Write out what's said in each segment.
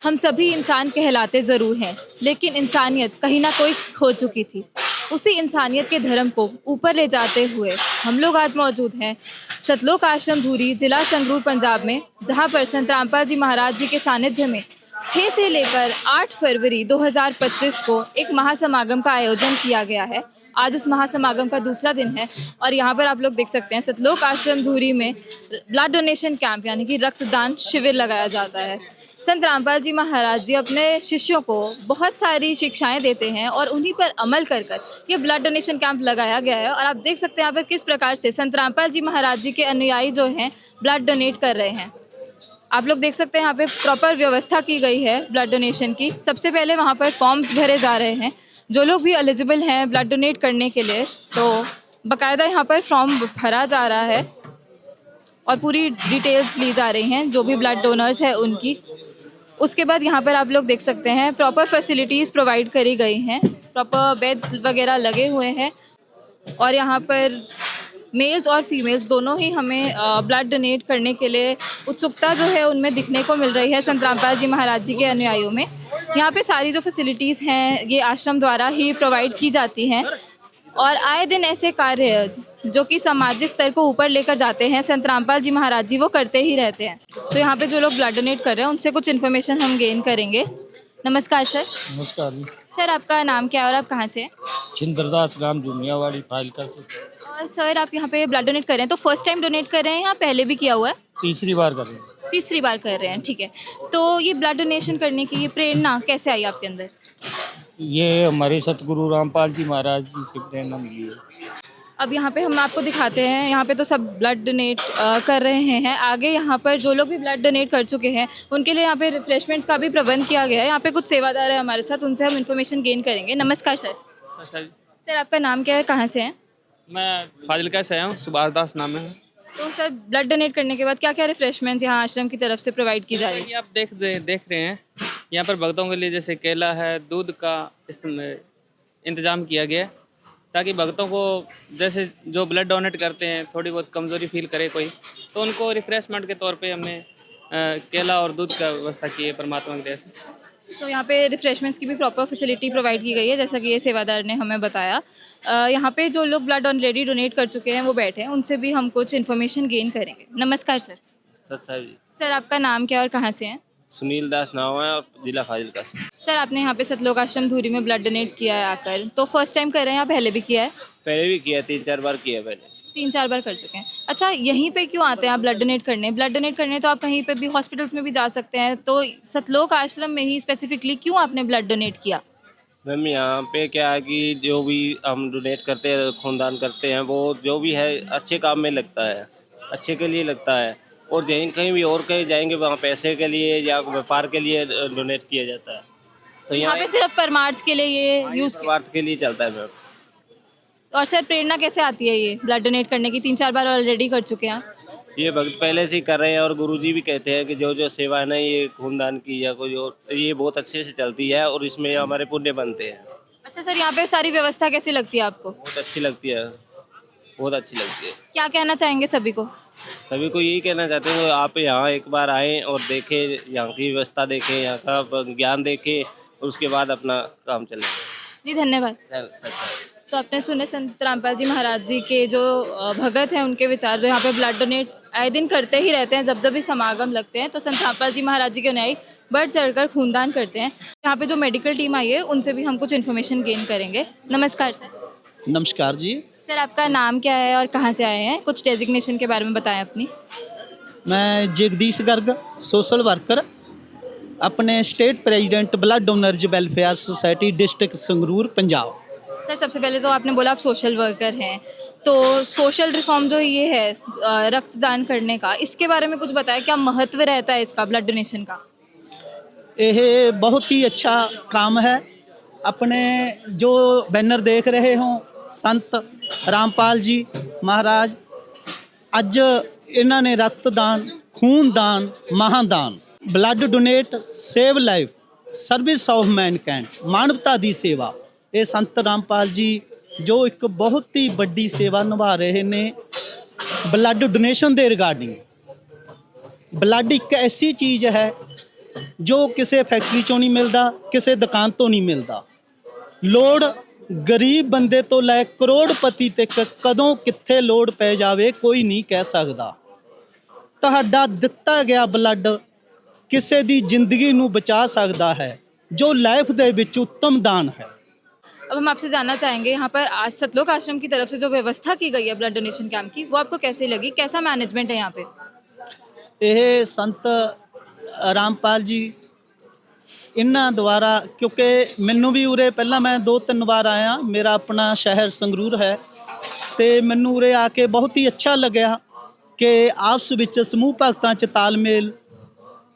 हम सभी इंसान कहलाते ज़रूर हैं, लेकिन इंसानियत कहीं ना कोई खो चुकी थी। उसी इंसानियत के धर्म को ऊपर ले जाते हुए हम लोग आज मौजूद हैं सतलोक आश्रम धूरी, जिला संगरूर, पंजाब में, जहां पर संत रामपाल जी महाराज जी के सानिध्य में 6 से लेकर 8 फरवरी 2025 को एक महासमागम का आयोजन किया गया है। आज उस महासमागम का दूसरा दिन है और यहाँ पर आप लोग देख सकते हैं सतलोक आश्रम धूरी में ब्लड डोनेशन कैंप यानी कि रक्तदान शिविर लगाया जाता है। संत रामपाल जी महाराज जी अपने शिष्यों को बहुत सारी शिक्षाएं देते हैं और उन्हीं पर अमल कर कर ये ब्लड डोनेशन कैंप लगाया गया है। और आप देख सकते हैं यहाँ पर किस प्रकार से संत रामपाल जी महाराज जी के अनुयायी जो हैं ब्लड डोनेट कर रहे हैं। आप लोग देख सकते हैं यहाँ पे प्रॉपर व्यवस्था की गई है ब्लड डोनेशन की। सबसे पहले वहाँ पर फॉर्म्स भरे जा रहे हैं। जो लोग भी एलिजिबल हैं ब्लड डोनेट करने के लिए, तो बाकायदा यहाँ पर फॉर्म भरा जा रहा है और पूरी डिटेल्स ली जा रही हैं जो भी ब्लड डोनर्स हैं उनकी। उसके बाद यहाँ पर आप लोग देख सकते हैं प्रॉपर फैसिलिटीज़ प्रोवाइड करी गई हैं, प्रॉपर बेड्स वगैरह लगे हुए हैं और यहाँ पर मेल्स और फीमेल्स दोनों ही हमें ब्लड डोनेट करने के लिए उत्सुकता जो है उनमें दिखने को मिल रही है संत रामपाल जी महाराज जी के अनुयायियों में। यहाँ पे सारी जो फैसिलिटीज़ हैं ये आश्रम द्वारा ही प्रोवाइड की जाती हैं और आए दिन ऐसे कार्य जो कि सामाजिक स्तर को ऊपर लेकर जाते हैं संत रामपाल जी महाराज जी वो करते ही रहते हैं। तो यहाँ पे जो लोग ब्लड डोनेट कर रहे हैं उनसे कुछ इन्फॉर्मेशन हम गेन करेंगे। नमस्कार सर। नमस्कार जी। सर आपका नाम क्या है और आप कहाँ से हैं? छिंदरदास गांव दुनियावाड़ी फाइलका से। और सर आप यहाँ पे ब्लड डोनेट कर रहे हैं तो फर्स्ट टाइम डोनेट कर रहे हैं या पहले भी किया हुआ है? तीसरी बार कर रहे हैं। तीसरी बार कर रहे हैं, ठीक है। तो ये ब्लड डोनेशन करने की ये प्रेरणा कैसे आई आपके अंदर? ये हमारे सतगुरु रामपाल जी महाराज जी से प्रेरणा मिली है। अब यहाँ पे हम आपको दिखाते हैं, यहाँ पे तो सब ब्लड डोनेट कर रहे हैं। आगे यहाँ पर जो लोग भी ब्लड डोनेट कर चुके हैं उनके लिए यहाँ पे रिफ्रेशमेंट्स का भी प्रबंध किया गया है। यहाँ पे कुछ सेवादार है हमारे साथ, उनसे हम इन्फॉर्मेशन गेन करेंगे। नमस्कार सर। सर आपका नाम क्या है, कहाँ से हैं? मैं फाजिलका से आया हूँ, सुभाष दास नाम है। तो सर ब्लड डोनेट करने के बाद क्या क्या रिफ्रेशमेंट्स यहाँ आश्रम की तरफ से प्रोवाइड की जा रही है? आप देख रहे हैं यहाँ पर भक्तों के लिए जैसे केला है, दूध का इंतजाम किया गया है ताकि भक्तों को जैसे जो ब्लड डोनेट करते हैं थोड़ी बहुत कमज़ोरी फील करे कोई, तो उनको रिफ्रेशमेंट के तौर पे हमने केला और दूध का व्यवस्था की है परमात्मा की दया से। तो यहाँ पे रिफ्रेशमेंट्स की भी प्रॉपर फैसिलिटी प्रोवाइड की गई है जैसा कि ये सेवादार ने हमें बताया। यहाँ पे जो लोग ब्लड ऑलरेडी डोनेट कर चुके हैं वो बैठे हैं, उनसे भी हम कुछ इन्फॉर्मेशन गेन करेंगे। नमस्कार सर। सर जी। सर आपका नाम क्या और कहाँ से हैं? सुनील दास नाम है, जिला फाजिलका से। सर आपने यहाँ पे सतलोक आश्रम धूरी में ब्लड डोनेट किया है आकर, तो फर्स्ट टाइम कर रहे हैं या पहले भी किया है? पहले भी किया, 3-4 बार किया पहले। 3-4 बार कर चुके हैं। अच्छा, यहीं पे क्यों आते हैं आप ब्लड डोनेट करने? ब्लड डोनेट करने तो आप कहीं पे भी हॉस्पिटल्स में भी जा सकते हैं, तो सतलोक आश्रम में ही स्पेसिफिकली क्यों आपने ब्लड डोनेट किया? मैम यहाँ पे क्या है कि जो भी हम डोनेट करते हैं, खूनदान करते हैं, वो जो भी है अच्छे काम में लगता है, अच्छे के लिए लगता है। और कहीं भी और कहीं जाएंगे वहाँ पैसे के लिए या व्यापार के लिए डोनेट किया जाता है। तो यहाँ पे सिर्फ परमार्थ के लिए ये यूज़ स्वार्थ के लिए चलता है मैम। और सर प्रेरणा कैसे आती है ये ब्लड डोनेट करने की? 3-4 बार ऑलरेडी कर चुके हैं आप। ये भक्त पहले से ही कर रहे हैं और गुरुजी भी कहते हैं कि जो जो सेवा है ना ये खूनदान की या कोई और, ये बहुत अच्छे से चलती है और इसमें हमारे पुण्य बनते हैं। अच्छा सर, यहाँ पे सारी व्यवस्था कैसी लगती है आपको? बहुत अच्छी लगती है, बहुत अच्छी लगती है। क्या कहना चाहेंगे सभी को? सभी को यही कहना चाहते हैं आप यहाँ एक बार आएँ और देखें, यहाँ की व्यवस्था देखें, यहाँ का ज्ञान देखें और उसके बाद अपना काम चलें। जी धन्यवाद। तो आपने सुने संत रामपाल जी महाराज जी के जो भगत हैं उनके विचार, जो यहाँ पे ब्लड डोनेट आए दिन करते ही रहते हैं। जब जब भी समागम लगते हैं तो संत रामपाल जी महाराज जी के अनुयायी बढ़ चढ़कर खूनदान करते हैं। यहाँ पे जो मेडिकल टीम आई है उनसे भी हम कुछ इन्फॉर्मेशन गेन करेंगे। नमस्कार सर। नमस्कार जी। सर आपका नाम क्या है और कहाँ से आए हैं? कुछ डेजिग्नेशन के बारे में बताएं अपनी। मैं जगदीश गर्ग, सोशल वर्कर, अपने state president blood donors welfare society, district Sangrur, Punjab. Sir सबसे पहले तो आपने बोला आप सोशल वर्कर हैं, तो सोशल रिफॉर्म जो ये है रक्तदान करने का, इसके बारे में कुछ बताएं, क्या महत्व रहता है इसका ब्लड डोनेशन का? यह बहुत ही अच्छा काम है। अपने जो बैनर देख रहे हों संत रामपाल जी महाराज, अज इन्होंने रक्तदान, खूनदान, महादान, blood donate, save life, service of Mankind, मानवता की सेवा, ये संत रामपाल जी जो एक बहुत ही बड़ी सेवा निभा रहे ने ब्लड डोनेशन के रिगार्डिंग। ब्लड एक ऐसी चीज़ है ਜੋ ਕਿਸੇ ਫੈਕਟਰੀ ਚੋਂ ਨਹੀਂ ਮਿਲਦਾ, ਕਿਸੇ ਦੁਕਾਨ ਤੋਂ ਨਹੀਂ ਮਿਲਦਾ। ਲੋੜ ਗਰੀਬ ਬੰਦੇ ਤੋਂ ਲੈ ਕਰੋੜਪਤੀ ਤੱਕ ਕਦੋਂ ਕਿੱਥੇ ਲੋੜ ਪੈ ਜਾਵੇ ਕੋਈ ਨਹੀਂ ਕਹਿ ਸਕਦਾ। ਤੁਹਾਡਾ ਦਿੱਤਾ ਗਿਆ ਬਲੱਡ ਕਿਸੇ ਦੀ ਜ਼ਿੰਦਗੀ ਨੂੰ ਬਚਾ ਸਕਦਾ ਹੈ, ਜੋ ਲਾਈਫ ਦੇ ਵਿੱਚ ਉੱਤਮ ਦਾਨ ਹੈ। अब हम आपसे जानना चाहेंगे यहाँ पर आज सतलोक आश्रम की तरफ से जो व्यवस्था की गई है ब्लड डोनेशन कैंप की, वो आपको कैसी लगी? कैसा मैनेजमेंट है यहाँ पे? ਇਹ ਸੰਤ ਰਾਮਪਾਲ ਜੀ ਇਹਨਾਂ ਦੁਆਰਾ, ਕਿਉਂਕਿ ਮੈਨੂੰ ਵੀ ਉਰੇ ਪਹਿਲਾਂ ਮੈਂ 2-3 ਵਾਰ ਆਇਆ, ਮੇਰਾ ਆਪਣਾ ਸ਼ਹਿਰ ਸੰਗਰੂਰ ਹੈ, ਤੇ ਮੈਨੂੰ ਉਰੇ ਆ ਕੇ ਬਹੁਤ ਹੀ ਅੱਛਾ ਲੱਗਿਆ ਕਿ ਆਪਸ ਵਿੱਚ ਸਮੂਹ ਭਗਤਾਂ 'ਚ ਤਾਲਮੇਲ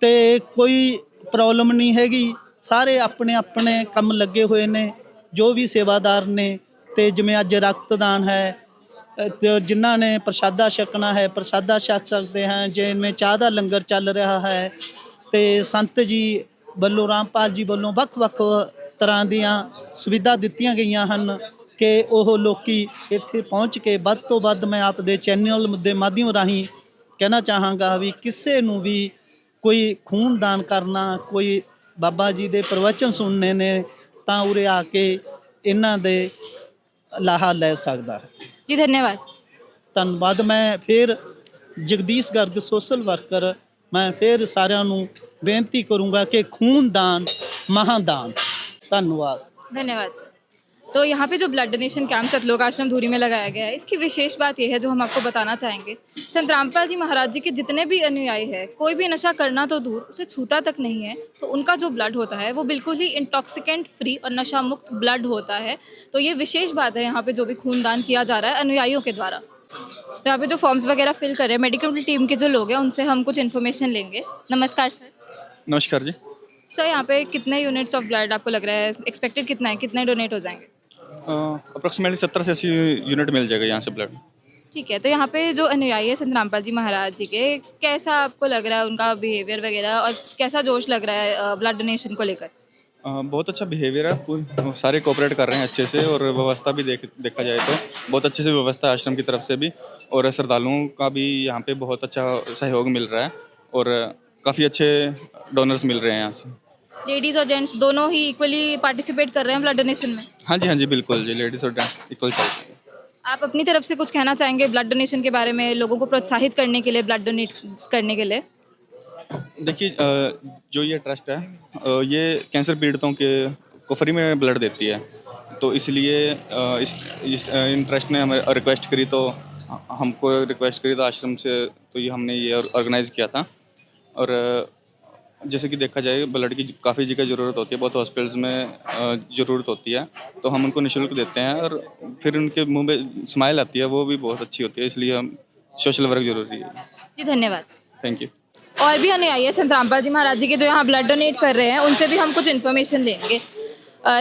ਤੇ ਕੋਈ ਪ੍ਰੋਬਲਮ ਨਹੀਂ ਹੈਗੀ। ਸਾਰੇ ਆਪਣੇ ਆਪਣੇ ਕੰਮ ਲੱਗੇ ਹੋਏ ਨੇ, ਜੋ ਵੀ ਸੇਵਾਦਾਰ ਨੇ। ਤੇ ਜਿਵੇਂ ਅੱਜ ਰਕਤਦਾਨ ਹੈ, ਤੇ ਜਿਨ੍ਹਾਂ ਨੇ ਪ੍ਰਸ਼ਾਦਾ ਛਕਣਾ ਹੈ ਪ੍ਰਸ਼ਾਦਾ ਛਕ ਸਕਦੇ ਹਨ, ਜਿਵੇਂ ਚਾਹ ਦਾ ਲੰਗਰ ਚੱਲ ਰਿਹਾ ਹੈ। ਤੇ ਸੰਤ ਜੀ ਵੱਲੋਂ, ਰਾਮਪਾਲ ਜੀ ਵੱਲੋਂ ਵੱਖ-ਵੱਖ ਤਰ੍ਹਾਂ ਦੀਆਂ ਸੁਵਿਧਾ ਦਿੱਤੀਆਂ ਗਈਆਂ ਹਨ ਕਿ ਉਹ ਲੋਕੀ ਇੱਥੇ ਪਹੁੰਚ ਕੇ ਵੱਧ ਤੋਂ ਵੱਧ, ਮੈਂ ਆਪ ਦੇ ਚੈਨਲ ਦੇ ਮਾਧਿਅਮ ਰਾਹੀਂ ਕਹਿਣਾ ਚਾਹਾਂਗਾ ਵੀ ਕਿਸੇ ਨੂੰ ਵੀ ਕੋਈ ਖੂਨ ਦਾਨ ਕਰਨਾ, ਕੋਈ ਬਾਬਾ ਜੀ ਦੇ ਪ੍ਰਵਚਨ ਸੁਣਨੇ ਨੇ, ਤਾਂ ਉਰੇ ਆ ਕੇ ਇਹਨਾਂ ਦੇ ਲਾਹਾ ਲੈ ਸਕਦਾ ਹੈ। जी धन्यवाद। ਧੰਨਵਾਦ। ਮੈਂ ਫਿਰ ਜਗਦੀਸ਼ ਗਰਗ ਸੋਸ਼ਲ ਵਰਕਰ, ਮੈਂ ਫਿਰ ਸਾਰਿਆਂ ਨੂੰ ਬੇਨਤੀ ਕਰੂੰਗਾ ਕਿ ਖੂਨਦਾਨ ਮਹਾਦਾਨ। ਧੰਨਵਾਦ। धन्यवाद सर। तो यहाँ पे जो ब्लड डोनेशन कैंप सतलोक आश्रम धूरी में लगाया गया है, इसकी विशेष बात यह है जो हम आपको बताना चाहेंगे, संत रामपाल जी महाराज जी के जितने भी अनुयायी हैं, कोई भी नशा करना तो दूर, उसे छूता तक नहीं है, तो उनका जो ब्लड होता है वो बिल्कुल ही इंटॉक्सिकेंट फ्री और नशा मुक्त ब्लड होता है। तो ये विशेष बात है यहाँ पे जो भी खूनदान किया जा रहा है अनुयायियों के द्वारा। तो यहाँ पे जो फॉर्म्स वगैरह फिल कर रहे हैं मेडिकल टीम के जो लोग हैं, उनसे हम कुछ इन्फॉर्मेशन लेंगे। नमस्कार सर। नमस्कार जी। सर यहाँ पे कितने यूनिट्स ऑफ ब्लड आपको लग रहा है, एक्सपेक्टेड कितना है, कितने डोनेट हो जाएंगे? अप्रॉक्सीमेटली 70 से 80 यूनिट मिल जाएगा यहाँ से ब्लड। ठीक है। तो यहाँ पे जो अनुयायी है संत रामपाल जी महाराज जी के, कैसा आपको लग रहा है उनका बिहेवियर वगैरह, और कैसा जोश लग रहा है ब्लड डोनेशन को लेकर? बहुत अच्छा बिहेवियर है, सारे कोऑपरेट कर रहे हैं अच्छे से, और व्यवस्था भी देखा जाए तो बहुत अच्छे से व्यवस्था है आश्रम की तरफ से भी, और श्रद्धालुओं का भी यहाँ पे बहुत अच्छा सहयोग मिल रहा है, और काफ़ी अच्छे डोनर्स मिल रहे हैं यहाँ से। लेडीज़ और जेंट्स दोनों ही इक्वली पार्टिसिपेट कर रहे हैं ब्लड डोनेशन में? हाँ जी बिल्कुल जी, लेडीज़ और जेंट्स इक्वल चाहिए। आप अपनी तरफ से कुछ कहना चाहेंगे ब्लड डोनेशन के बारे में, लोगों को प्रोत्साहित करने के लिए, ब्लड डोनेट करने के लिए? देखिए, जो ये ट्रस्ट है, ये कैंसर पीड़ितों के को फ्री में ब्लड देती है, तो इसलिए इन ट्रस्ट ने हमें रिक्वेस्ट करी, तो हमको रिक्वेस्ट करी तो आश्रम से, तो ये हमने ये ऑर्गेनाइज़ किया था। और जैसे कि देखा जाए ब्लड की काफ़ी जगह ज़रूरत होती है, बहुत हॉस्पिटल्स में ज़रूरत होती है, तो हम उनको निःशुल्क देते हैं, और फिर उनके मुंह में स्माइल आती है, वो भी बहुत अच्छी होती है, इसलिए हम सोशल वर्क जरूरी है। जी धन्यवाद। Thank you. और भी अनुयायी है संत रामपाल जी महाराज जी के जो यहाँ ब्लड डोनेट कर रहे हैं, उनसे भी हम कुछ इन्फॉर्मेशन लेंगे।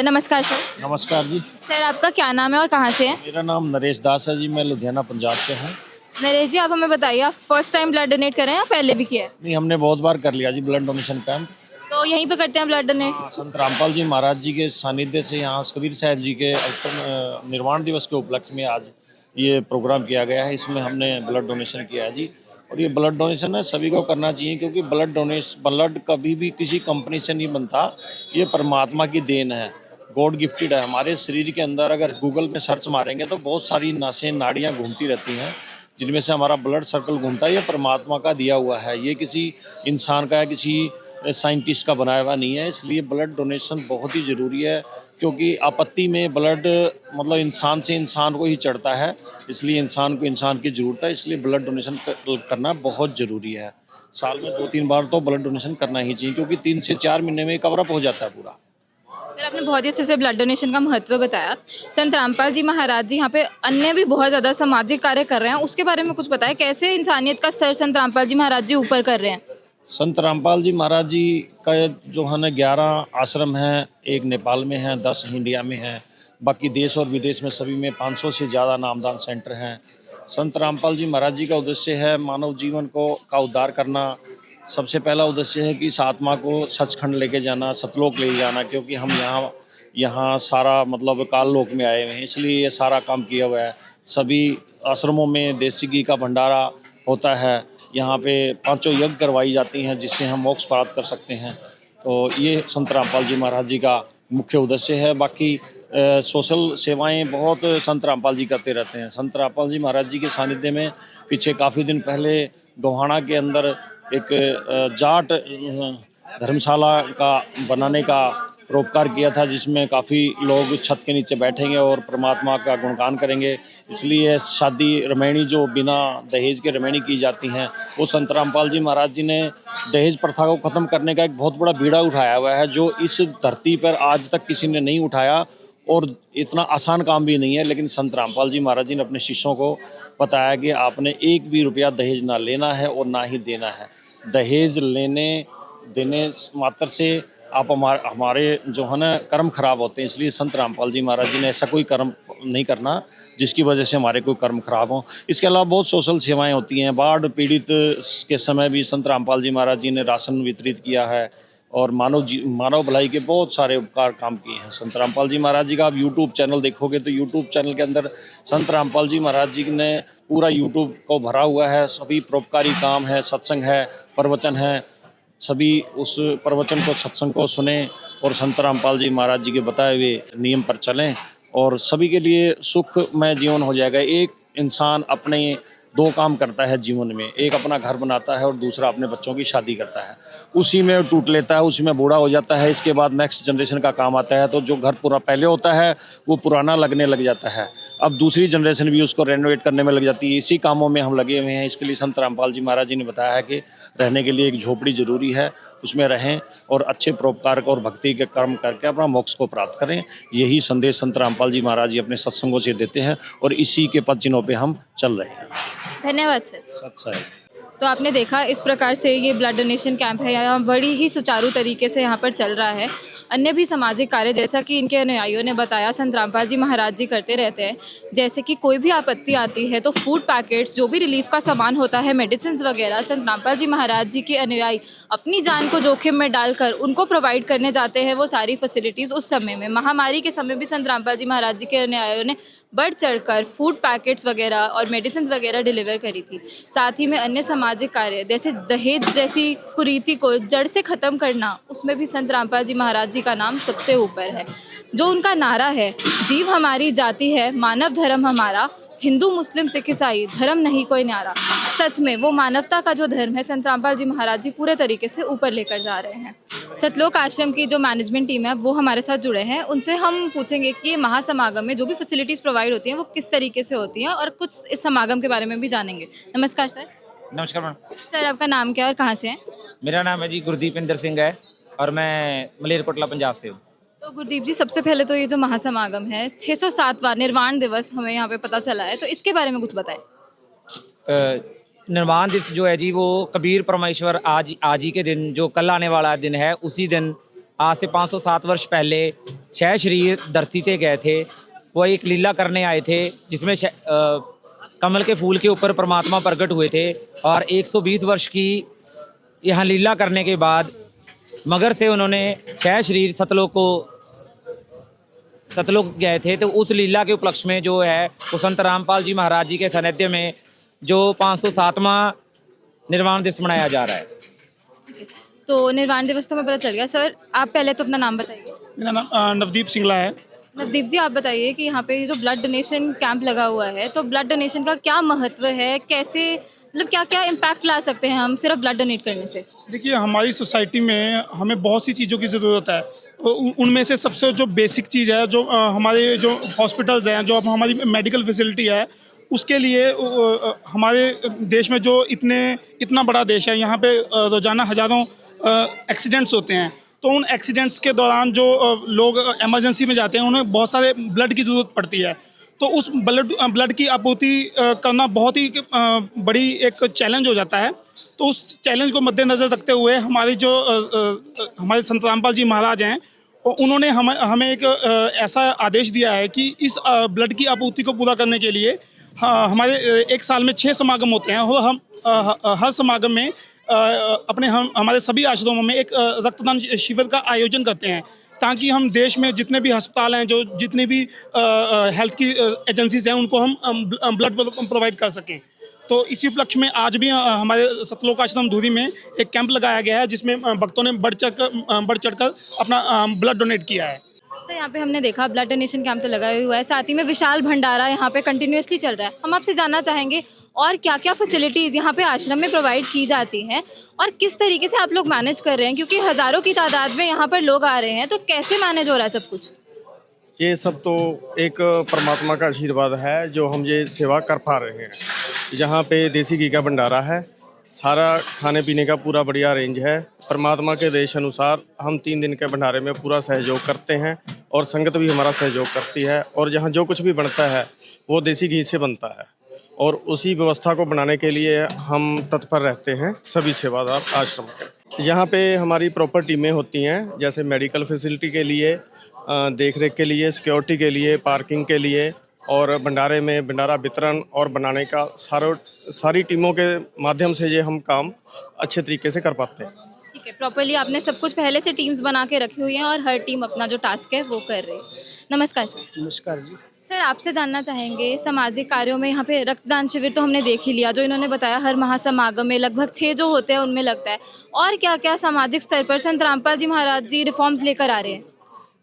नमस्कार सर। नमस्कार जी। सर आपका क्या नाम है और कहाँ से है? मेरा नाम नरेश दास है जी, मैं लुधियाना पंजाब से हूँ। नरेश जी, आप हमें बताइए, आप फर्स्ट टाइम ब्लड डोनेट कर रहे हैं या पहले भी किया है? नहीं, हमने बहुत बार कर लिया जी ब्लड डोनेशन कैंप। तो यहीं पे करते हैं ब्लड डोनेट? संत रामपाल जी महाराज जी के सानिध्य से यहाँ कबीर साहब जी के निर्वाण दिवस के उपलक्ष्य में आज ये प्रोग्राम किया गया है, इसमें हमने ब्लड डोनेशन किया है जी। और ये ब्लड डोनेशन है सभी को करना चाहिए, क्योंकि ब्लड कभी भी किसी कंपनी से नहीं बनता, ये परमात्मा की देन है, गॉड गिफ्टेड है। हमारे शरीर के अंदर अगर गूगल में सर्च मारेंगे तो बहुत सारी नसें नाड़ियाँ घूमती रहती हैं, जिनमें से हमारा ब्लड सर्कल घूमता है। ये परमात्मा का दिया हुआ है, ये किसी इंसान का या किसी साइंटिस्ट का बनाया हुआ नहीं है। इसलिए ब्लड डोनेशन बहुत ही ज़रूरी है, क्योंकि आपत्ति में ब्लड मतलब इंसान से इंसान को ही चढ़ता है, इसलिए इंसान को इंसान की ज़रूरत है, इसलिए ब्लड डोनेशन करना बहुत ज़रूरी है। साल में 2-3 बार तो ब्लड डोनेशन करना ही चाहिए, क्योंकि 3 से 4 महीने में कवरअप हो जाता है पूरा। सर आपने बहुत ही अच्छे से ब्लड डोनेशन का महत्व बताया। संत रामपाल जी महाराज जी यहाँ पे अन्य भी बहुत ज़्यादा सामाजिक कार्य कर रहे हैं, उसके बारे में कुछ बताएं, कैसे इंसानियत का स्तर संत रामपाल जी महाराज जी ऊपर कर रहे हैं? संत रामपाल जी महाराज जी का जो है ना 11 आश्रम हैं, एक नेपाल में है, 10 इंडिया में हैं, बाकी देश और विदेश में सभी में 500 से ज़्यादा नामदान सेंटर हैं। संत रामपाल जी महाराज जी का उद्देश्य है मानव जीवन का उद्धार करना। सबसे पहला उद्देश्य है कि इस आत्मा को सचखंड लेके जाना, सतलोक ले जाना, क्योंकि हम यहाँ सारा मतलब काल लोक में आए हुए हैं, इसलिए ये सारा काम किया हुआ है। सभी आश्रमों में देसी घी का भंडारा, होता है, यहाँ पे पांचों यज्ञ करवाई जाती हैं जिससे हम मोक्ष प्राप्त कर सकते हैं। तो ये संत रामपाल जी महाराज जी का मुख्य उद्देश्य है। बाकी सोशल सेवाएं बहुत संत रामपाल जी करते रहते हैं। संत रामपाल जी महाराज जी के सानिध्य में पीछे काफ़ी दिन पहले गोहाना के अंदर एक जाट धर्मशाला का बनाने का परोपकार किया था, जिसमें काफ़ी लोग छत के नीचे बैठेंगे और परमात्मा का गुणगान करेंगे। इसलिए शादी रमैनी जो बिना दहेज के रमैनी की जाती हैं, वो संत रामपाल जी महाराज जी ने दहेज प्रथा को ख़त्म करने का एक बहुत बड़ा बीड़ा उठाया हुआ है, जो इस धरती पर आज तक किसी ने नहीं उठाया। और इतना आसान काम भी नहीं है, लेकिन संत रामपाल जी महाराज जी ने अपने शिष्यों को बताया कि आपने एक भी रुपया दहेज ना लेना है और ना ही देना है। दहेज लेने देने मात्र से आप हमारे जो है ना कर्म खराब होते हैं। इसलिए संत रामपाल जी महाराज जी ने ऐसा कोई कर्म नहीं करना जिसकी वजह से हमारे कोई कर्म खराब हों। इसके अलावा बहुत सोशल सेवाएं होती हैं। बाढ़ पीड़ित के समय भी संत रामपाल जी महाराज जी ने राशन वितरित किया है और मानव भलाई के बहुत सारे उपकार काम किए हैं। संत रामपाल जी महाराज जी का आप यूट्यूब चैनल देखोगे तो यूट्यूब चैनल के अंदर संत रामपाल जी महाराज जी ने पूरा यूट्यूब को भरा हुआ है। सभी परोपकारी काम है, सत्संग है, प्रवचन है। सभी उस प्रवचन को, सत्संग को सुने और संत रामपाल जी महाराज जी के बताए हुए नियम पर चलें और सभी के लिए सुखमय जीवन हो जाएगा। एक इंसान अपने दो काम करता है जीवन में, एक अपना घर बनाता है और दूसरा अपने बच्चों की शादी करता है। उसी में टूट लेता है, उसी में बूढ़ा हो जाता है। इसके बाद नेक्स्ट जनरेशन का काम आता है, तो जो घर पूरा पहले होता है वो पुराना लगने लग जाता है। अब दूसरी जनरेशन भी उसको रेनोवेट करने में लग जाती है। इसी कामों में हम लगे हुए हैं। इसके लिए संत रामपाल जी महाराज जी ने बताया है कि रहने के लिए एक झोपड़ी जरूरी है, उसमें रहें और अच्छे परोपकार और भक्ति के कर्म करके अपना मोक्ष को प्राप्त करें। यही संदेश संत रामपाल जी महाराज जी अपने सत्संगों से देते हैं और इसी के पद चिन्हों पे हम चल रहे हैं। धन्यवाद सर। सत्संग। तो आपने देखा इस प्रकार से ये ब्लड डोनेशन कैंप है, यहाँ बड़ी ही सुचारू तरीके से यहाँ पर चल रहा है। अन्य भी सामाजिक कार्य जैसा कि इनके अनुयायियों ने बताया संत रामपाल जी महाराज जी करते रहते हैं। जैसे कि कोई भी आपत्ति आती है तो फूड पैकेट्स, जो भी रिलीफ का सामान होता है, मेडिसिन वगैरह, संत रामपाल जी महाराज जी के अनुयायी अपनी जान को जोखिम में डालकर उनको प्रोवाइड करने जाते हैं वो सारी फैसिलिटीज़। उस समय में, महामारी के समय भी संत रामपाल जी महाराज जी के अनुयायियों ने बढ़ चढ़कर फूड पैकेट्स वगैरह और मेडिसिन वगैरह डिलीवर करी थी। साथ ही में अन्य सामाजिक कार्य जैसे दहेज जैसी कुरीति को जड़ से ख़त्म करना, उसमें भी संत रामपाल जी महाराज जी का नाम सबसे ऊपर है। जो उनका नारा है, जीव हमारी जाति है, मानव धर्म हमारा, हिंदू मुस्लिम सिख ईसाई धर्म नहीं कोई न्यारा। सच में वो मानवता का जो धर्म है संत रामपाल जी महाराज जी पूरे तरीके से ऊपर लेकर जा रहे हैं। सतलोक आश्रम की जो मैनेजमेंट टीम है वो हमारे साथ जुड़े हैं। उनसे हम पूछेंगे कि ये महासमागम में जो भी फैसिलिटीज़ प्रोवाइड होती हैं वो किस तरीके से होती हैं और कुछ इस समागम के बारे में भी जानेंगे। नमस्कार सर। नमस्कार मैम। सर आपका नाम क्या है और कहाँ से हैं? मेरा नाम है जी गुरदीपिंदर सिंह है और मैं मलेरकोटला पंजाब से हूँ। तो गुरदीप जी, सबसे पहले तो ये जो महासमागम है 607वां निर्वाण दिवस हमें यहाँ पे पता चला है, तो इसके बारे में कुछ बताएं। निर्वाण दिवस जो है जी वो कबीर परमेश्वर आज ही के दिन, जो कल आने वाला दिन है, उसी दिन आज से 507 वर्ष पहले 6 शरीर धरती पे गए थे। वो एक लीला करने आए थे जिसमें कमल के फूल के ऊपर परमात्मा प्रकट हुए थे और 120 वर्ष की यहाँ लीला करने के बाद मगर से उन्होंने 6 शरीर सतलोक गए थे। तो उस लीला के उपलक्ष्य में जो है वो संत रामपाल जी महाराज जी के सानिध्य में जो 507वां निर्वाण दिवस मनाया जा रहा है। तो निर्वाण दिवस तो हमें पता चल गया। सर आप पहले तो अपना नाम बताइए। मेरा नाम नवदीप सिंगला है। नवदीप जी, आप बताइए कि यहाँ पे ये जो ब्लड डोनेशन कैंप लगा हुआ है, तो ब्लड डोनेशन का क्या महत्व है, कैसे, मतलब क्या क्या इम्पैक्ट ला सकते हैं हम सिर्फ ब्लड डोनेट करने से? देखिए, हमारी सोसाइटी में हमें बहुत सी चीज़ों की ज़रूरत है। उनमें से सबसे जो बेसिक चीज़ है, जो हमारे जो हॉस्पिटल्स हैं, जो हमारी मेडिकल फैसिलिटी है, उसके लिए हमारे देश में जो इतना बड़ा देश है, यहाँ पे रोज़ाना हज़ारों एक्सीडेंट्स होते हैं। तो उन एक्सीडेंट्स के दौरान जो लोग इमरजेंसी में जाते हैं, उन्हें बहुत सारे ब्लड की ज़रूरत पड़ती है। तो उस ब्लड की आपूर्ति करना बहुत ही बड़ी एक चैलेंज हो जाता है। तो उस चैलेंज को मद्देनज़र रखते हुए हमारे संत रामपाल जी महाराज हैं, उन्होंने हमें एक ऐसा आदेश दिया है कि इस ब्लड की आपूर्ति को पूरा करने के लिए हमारे एक साल में 6 समागम होते हैं और हम हर समागम में हमारे सभी आश्रमों में एक रक्तदान शिविर का आयोजन करते हैं, ताकि हम देश में जितने भी अस्पताल हैं, जो जितनी भी हेल्थ की एजेंसीज हैं, उनको हम ब्लड प्रोवाइड कर सकें। तो इसी उपलक्ष्य में आज भी हमारे सतलोक आश्रम धूरी में एक कैंप लगाया गया है, जिसमें भक्तों ने बढ़ चढ़कर अपना ब्लड डोनेट किया है। सर यहाँ पे हमने देखा ब्लड डोनेशन कैंप तो लगा ही हुआ है, साथ ही में विशाल भंडारा यहाँ पे कंटिन्यूसली चल रहा है। हम आपसे जानना चाहेंगे और क्या क्या फैसिलिटीज़ यहाँ पे आश्रम में प्रोवाइड की जाती हैं और किस तरीके से आप लोग मैनेज कर रहे हैं, क्योंकि हज़ारों की तादाद में यहाँ पर लोग आ रहे हैं, तो कैसे मैनेज हो रहा है सब कुछ? ये सब तो एक परमात्मा का आशीर्वाद है जो हम ये सेवा कर पा रहे हैं। यहाँ पे देसी घी का भंडारा है, सारा खाने पीने का पूरा बढ़िया रेंज है। परमात्मा के देश अनुसार हम 3 दिन के भंडारे में पूरा सहयोग करते हैं और संगत भी हमारा सहयोग करती है, और यहाँ जो कुछ भी बनता है वो देसी घी से बनता है, और उसी व्यवस्था को बनाने के लिए हम तत्पर रहते हैं सभी सेवादार आश्रम के। यहाँ पे हमारी प्रॉपर टीमें होती हैं, जैसे मेडिकल फैसिलिटी के लिए, देख रेख के लिए, सिक्योरिटी के लिए, पार्किंग के लिए, और भंडारे में भंडारा वितरण और बनाने का सारी टीमों के माध्यम से ये हम काम अच्छे तरीके से कर पाते हैं। ठीक है, प्रॉपरली आपने सब कुछ पहले से टीम्स बना के रखी हुई हैं और हर टीम अपना जो टास्क है वो कर रही है। नमस्कार सर। नमस्कार जी। सर आपसे जानना चाहेंगे, सामाजिक कार्यों में यहाँ पे रक्तदान शिविर तो हमने देख ही लिया, जो इन्होंने बताया हर महासमागम में लगभग 6 जो होते हैं उनमें लगता है, और क्या क्या सामाजिक स्तर पर संत रामपाल जी महाराज जी रिफॉर्म्स लेकर आ रहे हैं?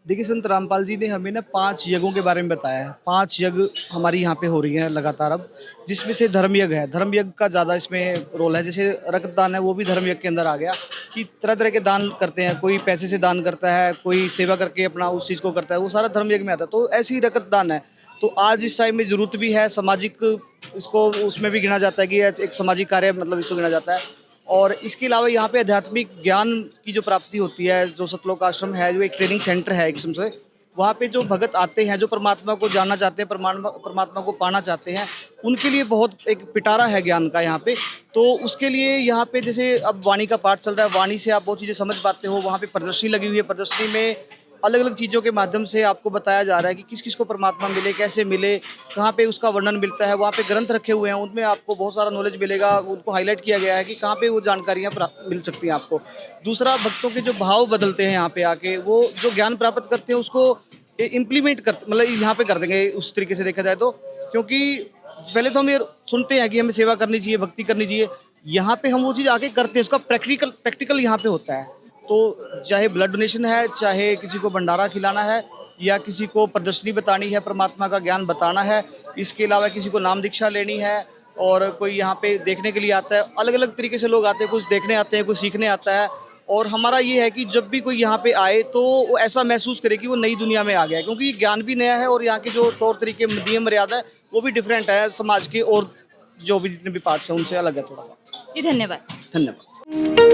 देखिए, संत रामपाल जी ने हमें ना 5 यज्ञों के बारे में बताया है। 5 यज्ञ हमारी यहाँ पे हो रही हैं लगातार अब, जिसमें से धर्म यज्ञ है। धर्म यज्ञ का ज़्यादा इसमें रोल है। जैसे रक्तदान है, वो भी धर्म यज्ञ के अंदर आ गया कि तरह तरह के दान करते हैं। कोई पैसे से दान करता है, कोई सेवा करके अपना उस चीज़ को करता है, वो सारा धर्म यज्ञ में आता है। तो ऐसे ही रक्तदान है। तो आज इस टाइम में ज़रूरत भी है, सामाजिक इसको उसमें भी गिना जाता है कि एक सामाजिक कार्य मतलब इसको गिना जाता है। और इसके अलावा यहाँ पे आध्यात्मिक ज्ञान की जो प्राप्ति होती है, जो सतलोक आश्रम है, जो एक ट्रेनिंग सेंटर है एक किस्म से, वहाँ पे जो भगत आते हैं, जो परमात्मा को जानना चाहते हैं, परमात्मा को पाना चाहते हैं, उनके लिए बहुत एक पिटारा है ज्ञान का यहाँ पे। तो उसके लिए यहाँ पे जैसे अब वाणी का पाठ चल रहा है, वाणी से आप बहुत चीज़ें समझ पाते हो। वहाँ पे प्रदर्शनी लगी हुई है, प्रदर्शनी में अलग अलग चीज़ों के माध्यम से आपको बताया जा रहा है कि किस किस को परमात्मा मिले, कैसे मिले, कहाँ पे उसका वर्णन मिलता है। वहाँ पे ग्रंथ रखे हुए हैं, उनमें आपको बहुत सारा नॉलेज मिलेगा। उनको हाईलाइट किया गया है कि कहाँ पे वो जानकारियाँ मिल सकती हैं आपको। दूसरा, भक्तों के जो भाव बदलते हैं यहाँ पे आके, वो जो ज्ञान प्राप्त करते हैं उसको इम्प्लीमेंट कर मतलब यहाँ पे कर देंगे उस तरीके से देखा जाए तो। क्योंकि पहले तो हम ये सुनते हैं कि हमें सेवा करनी चाहिए, भक्ति करनी चाहिए, यहाँ पे हम वो चीज़ आके करते हैं, उसका प्रैक्टिकल यहाँ पे होता है। तो चाहे ब्लड डोनेशन है, चाहे किसी को भंडारा खिलाना है, या किसी को प्रदर्शनी बतानी है, परमात्मा का ज्ञान बताना है, इसके अलावा किसी को नाम दीक्षा लेनी है, और कोई यहाँ पे देखने के लिए आता है। अलग अलग तरीके से लोग आते हैं, कुछ देखने आते हैं, कुछ सीखने आता है। और हमारा ये है कि जब भी कोई यहाँ पे आए तो वो ऐसा महसूस करे कि वो नई दुनिया में आ गया है, क्योंकि ये ज्ञान भी नया है और यहाँ के जो तौर तरीके, नियम मर्यादा है, वो भी डिफरेंट है समाज के और जो भी जितने भी पार्ट्स हैं उनसे अलग है थोड़ा सा। जी धन्यवाद। धन्यवाद।